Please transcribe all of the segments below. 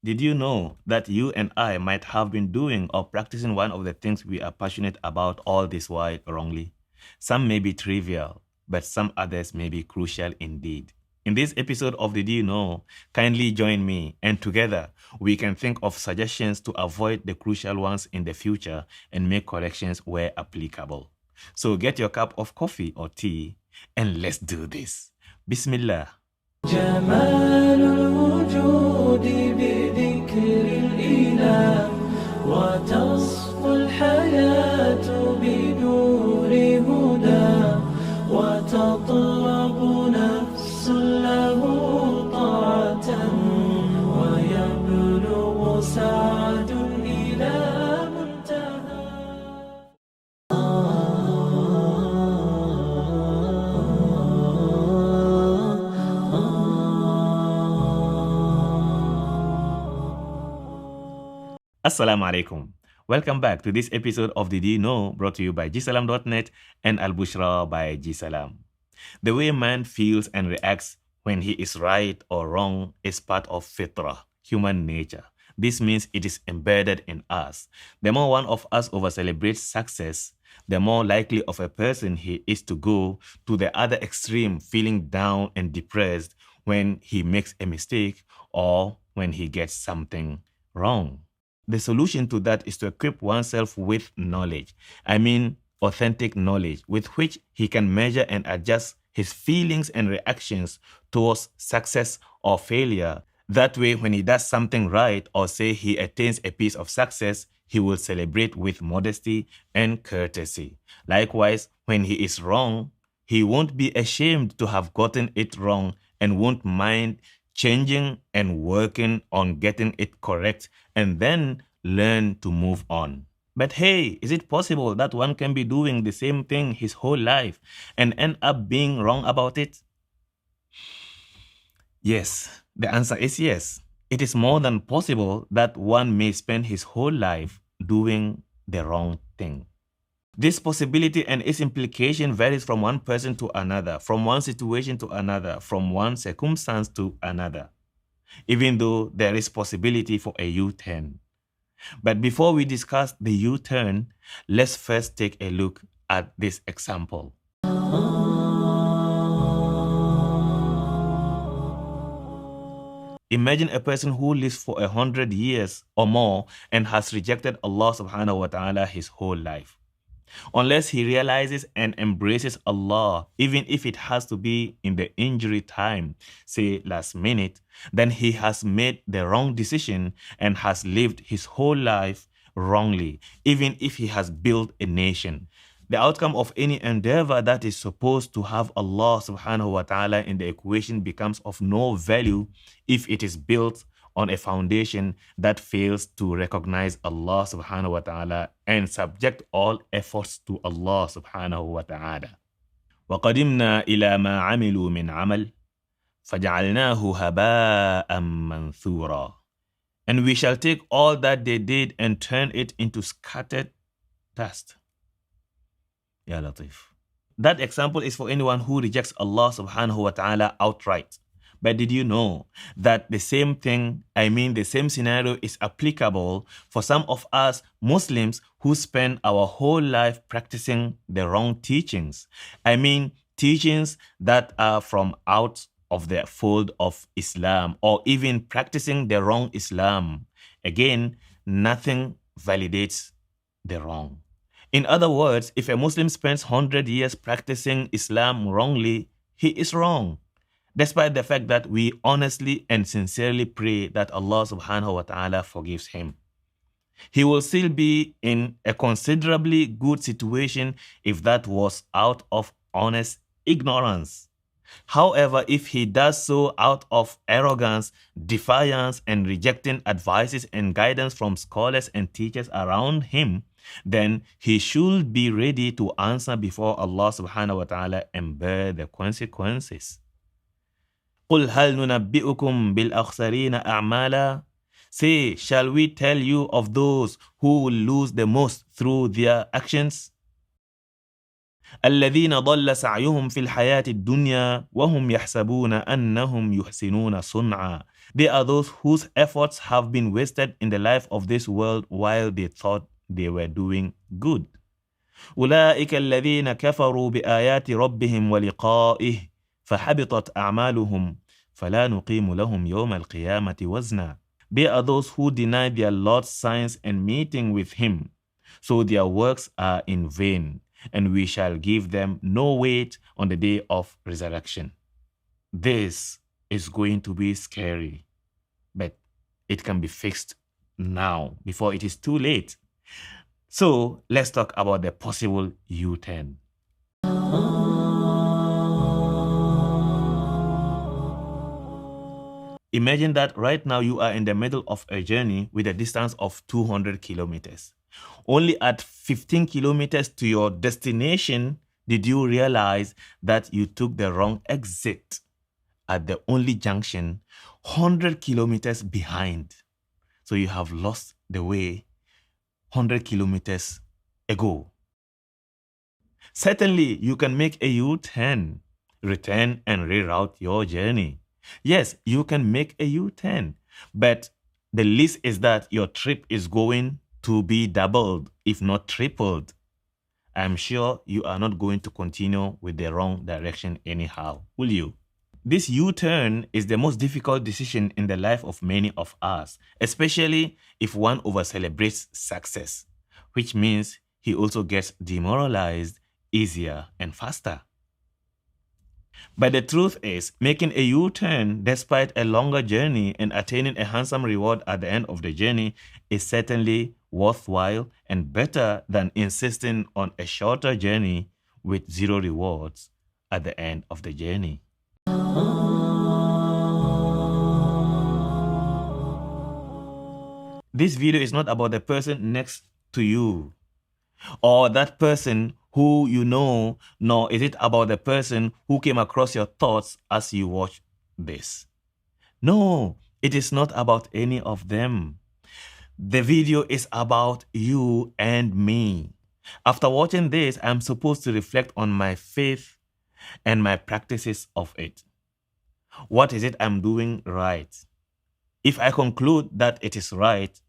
Did you know that you and I might have been doing or practicing one of the things we are passionate about all this while wrongly? Some may be trivial, but some others may be crucial indeed. In this episode of Did You Know, kindly join me, and together we can think of suggestions to avoid the crucial ones in the future and make corrections where applicable. So get your cup of coffee or tea and let's do this. Bismillah. جمال الوجود بذكر الإله وتصفو الحياة بنور هدى وتطلب نفس له طاعة ويبلغ سعد إلى منتهى. Assalamu alaikum. Welcome back to this episode of Did You Know, brought to you by gsalam.net and Al-Bushra by Gsalam. The way man feels and reacts when he is right or wrong is part of fitrah, human nature. This means it is embedded in us. The more one of us over-celebrates success, the more likely of a person he is to go to the other extreme, feeling down and depressed when he makes a mistake or when he gets something wrong. The solution to that is to equip oneself with knowledge. I mean, authentic knowledge with which he can measure and adjust his feelings and reactions towards success or failure. That way, when he does something right or say he attains a piece of success, he will celebrate with modesty and courtesy. Likewise, when he is wrong, he won't be ashamed to have gotten it wrong and won't mind changing and working on getting it correct and then learn to move on. But hey, is it possible that one can be doing the same thing his whole life and end up being wrong about it? Yes, the answer is yes. It is more than possible that one may spend his whole life doing the wrong thing. This possibility and its implication varies from one person to another, from one situation to another, from one circumstance to another, even though there is possibility for a U-turn. But before we discuss the U-turn, let's first take a look at this example. Imagine a person who lives for 100 years or more and has rejected Allah subhanahu wa ta'ala his whole life. Unless he realizes and embraces Allah, even if it has to be in the injury time, say last minute, then he has made the wrong decision and has lived his whole life wrongly, even if he has built a nation. The outcome of any endeavor that is supposed to have Allah subhanahu wa ta'ala in the equation becomes of no value if it is built on a foundation that fails to recognize Allah subhanahu wa ta'ala and subject all efforts to Allah subhanahu wa ta'ala. وَقَدِمْنَا إِلَى مَا عَمِلُوا مِنْ عَمَلٍ فَجَعَلْنَاهُ هَبَاءً مَنْثُورًا. And we shall take all that they did and turn it into scattered dust. Ya Latif. That example is for anyone who rejects Allah subhanahu wa ta'ala outright. But did you know that the same thing, the same scenario is applicable for some of us Muslims who spend our whole life practicing the wrong teachings? Teachings that are from out of the fold of Islam or even practicing the wrong Islam. Again, nothing validates the wrong. In other words, if a Muslim spends 100 years practicing Islam wrongly, he is wrong. Despite the fact that we honestly and sincerely pray that Allah subhanahu wa ta'ala forgives him. He will still be in a considerably good situation if that was out of honest ignorance. However, if he does so out of arrogance, defiance, and rejecting advices and guidance from scholars and teachers around him, then he should be ready to answer before Allah subhanahu wa ta'ala and bear the consequences. قُلْ هَلْ نُنَبِّئُكُمْ بِالْأَخْسَرِينَ أَعْمَالًا. Say, shall we tell you of those who will lose the most through their actions? الَّذِينَ ضَلَّ سَعْيُهُمْ فِي الْحَيَاةِ الدُّنْيَا وَهُمْ يَحْسَبُونَ أَنَّهُمْ يُحْسِنُونَ صُنْعًا. They are those whose efforts have been wasted in the life of this world while they thought they were doing good. أولئك الذين كفروا بآيات ربهم ولقائه فحبطت أعمالهم فلا نقيم لهم يوم القيامة وزنا. They are those who deny their Lord's signs and meeting with him, so their works are in vain, and we shall give them no weight on the day of resurrection. This is going to be scary, but it can be fixed now before it is too late. So let's talk about the possible U-turn. Imagine that right now you are in the middle of a journey with a distance of 200 kilometers. Only at 15 kilometers to your destination did you realize that you took the wrong exit at the only junction 100 kilometers behind. So you have lost the way 100 kilometers ago. Certainly, you can make a U-turn, return and reroute your journey. Yes, you can make a U-turn, but the least is that your trip is going to be doubled, if not tripled. I'm sure you are not going to continue with the wrong direction anyhow, will you? This U-turn is the most difficult decision in the life of many of us, especially if one over-celebrates success, which means he also gets demoralized easier and faster. But the truth is, making a U-turn despite a longer journey and attaining a handsome reward at the end of the journey is certainly worthwhile and better than insisting on a shorter journey with zero rewards at the end of the journey. This video is not about the person next to you or that person who you know, nor is it about the person who came across your thoughts as you watch this. No, it is not about any of them. The video is about you and me. After watching this, I'm supposed to reflect on my faith and my practices of it. What is it I'm doing right? If I conclude that it is right,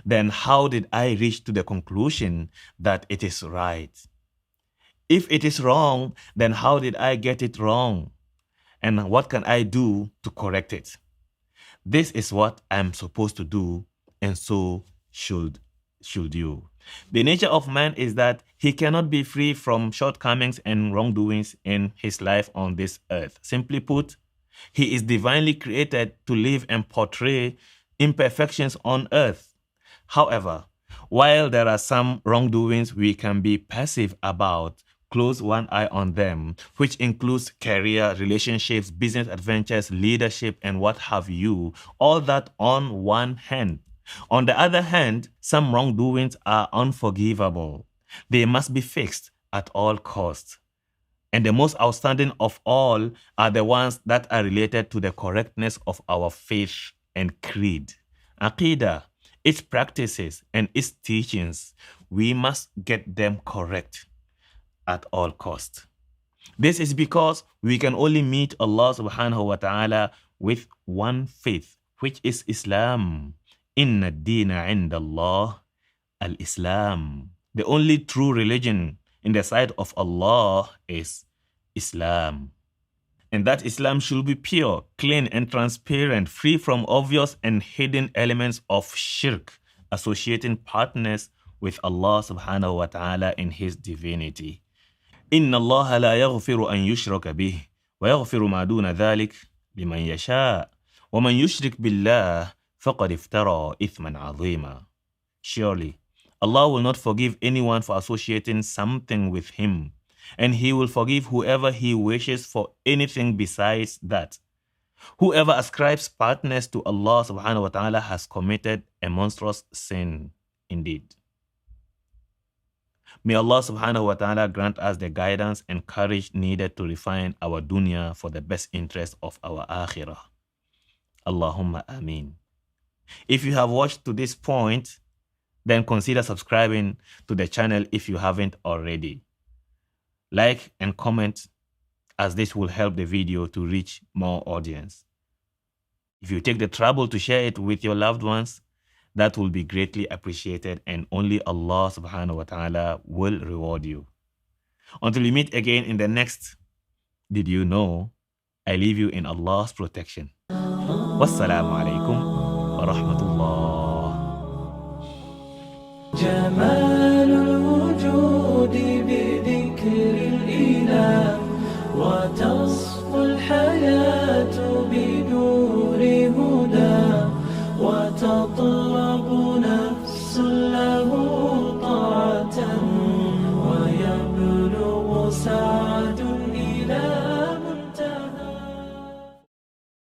then how did I reach to the conclusion that it is right? If it is wrong, then how did I get it wrong? And what can I do to correct it? This is what I'm supposed to do, and so should you. The nature of man is that he cannot be free from shortcomings and wrongdoings in his life on this earth. Simply put, he is divinely created to live and portray imperfections on earth. However, while there are some wrongdoings we can be passive about, close one eye on them, which includes career, relationships, business adventures, leadership, and what have you, all that on one hand. On the other hand, some wrongdoings are unforgivable. They must be fixed at all costs. And the most outstanding of all are the ones that are related to the correctness of our faith and creed. Aqidah, its practices and its teachings, we must get them correct at all costs. This is because we can only meet Allah subhanahu wa ta'ala with one faith, which is Islam. Inna ad-deena 'inda Allah al-Islam. The only true religion in the sight of Allah is Islam. And that Islam should be pure, clean, and transparent, free from obvious and hidden elements of shirk, associating partners with Allah subhanahu wa ta'ala in His divinity. Inna Allah la yaghfiru an yushraka bih, wa yaghfiru ma duna dhalik liman yasha, wa man yushrik billah faqad iftara ithman azima. Surely, Allah will not forgive anyone for associating something with Him, and He will forgive whoever He wishes for anything besides that. Whoever ascribes partners to Allah subhanahu wa ta'ala has committed a monstrous sin indeed. May Allah subhanahu wa ta'ala grant us the guidance and courage needed to refine our dunya for the best interest of our akhirah. Allahumma ameen. If you have watched to this point, then consider subscribing to the channel if you haven't already. Like and comment, as this will help the video to reach more audience. If you take the trouble to share it with your loved ones, that will be greatly appreciated, and only Allah subhanahu wa ta'ala will reward you. Until we meet again in the next Did You Know, I leave you in Allah's protection. Wassalamu alaikum wa rahmatullah.